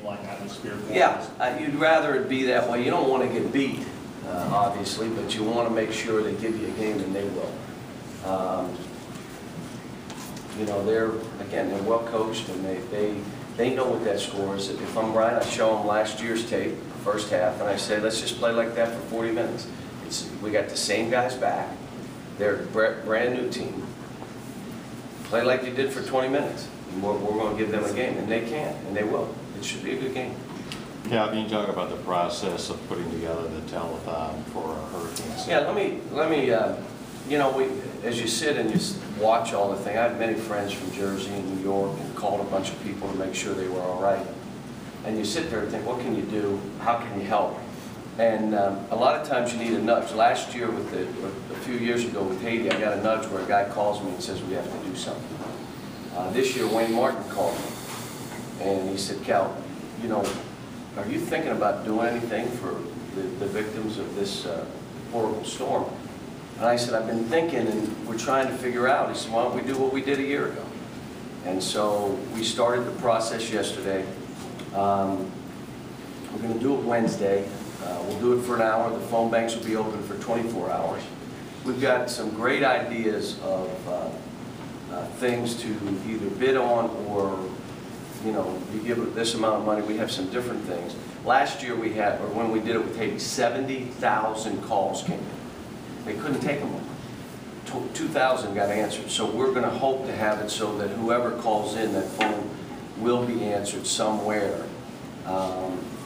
game-like atmosphere for Yeah, us. you'd rather it be that way. You don't want to get beat, obviously, but you want to make sure they give you a game, and they will. You know, they're well coached, and they know what that score is. If I'm Brian, I show them last year's tape, first half, and I say, let's just play like that for 40 minutes. We got the same guys back. They're a brand new team. Play like you did for 20 minutes. And we're going to give them a game, and they can, and they will. It should be a good game. Yeah, can you talk about the process of putting together the telethon for Hurricanes? Yeah, let me. You know, as you sit and you watch all the thing, I have many friends from Jersey and New York, and called a bunch of people to make sure they were all right. And you sit there and think, what can you do? How can you help? And a lot of times you need a nudge. Last year, a few years ago with Haiti, I got a nudge where a guy calls me and says we have to do something. This year, Wayne Martin called me, and he said, Cal, you know, are you thinking about doing anything for the victims of this horrible storm? And I said, I've been thinking, and we're trying to figure out. He said, why don't we do what we did a year ago? And so we started the process yesterday. We're going to do it Wednesday. We'll do it for an hour. The phone banks will be open for 24 hours. We've got some great ideas of things to either bid on or, you know, you give it this amount of money. We have some different things. Last year we had, or when we did it with Haiti, 70,000 calls came in. They couldn't take them all. 2,000 got answered. So we're going to hope to have it so that whoever calls in, that phone will be answered somewhere.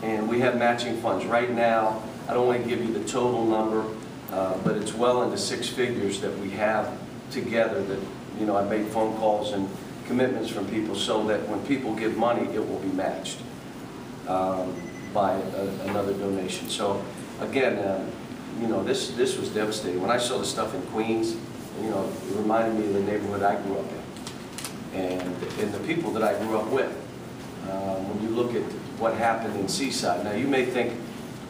And we have matching funds. Right now, I don't want to give you the total number, but it's well into 6 figures that we have together that, you know, I made phone calls and commitments from people so that when people give money, it will be matched by another donation. So again, you know, this was devastating. When I saw the stuff in Queens, you know, it reminded me of the neighborhood I grew up in and the people that I grew up with. When you look at what happened in Seaside. Now you may think,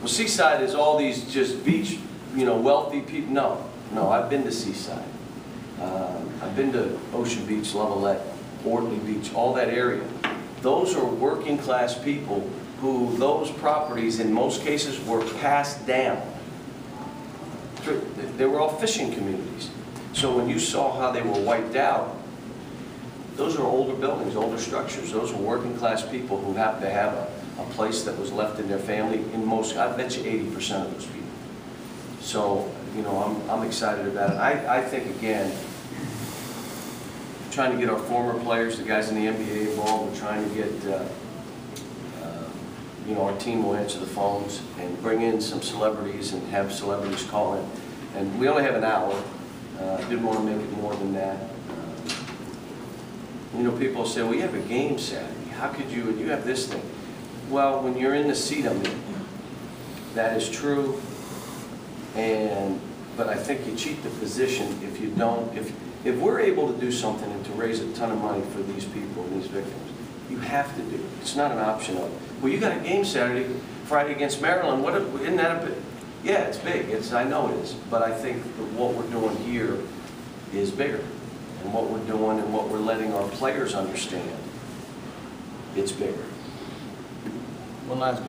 well, Seaside is all these just beach, you know, wealthy people. No, I've been to Seaside. I've been to Ocean Beach, Levelette, Ortley Beach, all that area. Those are working class people who those properties in most cases were passed down. They were all fishing communities. So when you saw how they were wiped out, those are older buildings, older structures. Those are working class people who happen to have a place that was left in their family. In most, I bet you 80% of those people. So, you know, I'm excited about it. I think, again, trying to get our former players, the guys in the NBA involved, we're trying to get, you know, our team will answer the phones and bring in some celebrities and have celebrities call in. And we only have an hour. Didn't want to make it more than that. You know, people say, well, you have a game Saturday. How could you, and you have this thing. Well, when you're in the seat of it, that is true. But I think you cheat the position if you don't. If we're able to do something and to raise a ton of money for these people and these victims, you have to do it. It's not an option of, well, you got a game Saturday, Friday against Maryland. Isn't that a bit? Yeah, it's big. I know it is. But I think that what we're doing here is bigger. And what we're doing and what we're letting our players understand, it's bigger. One last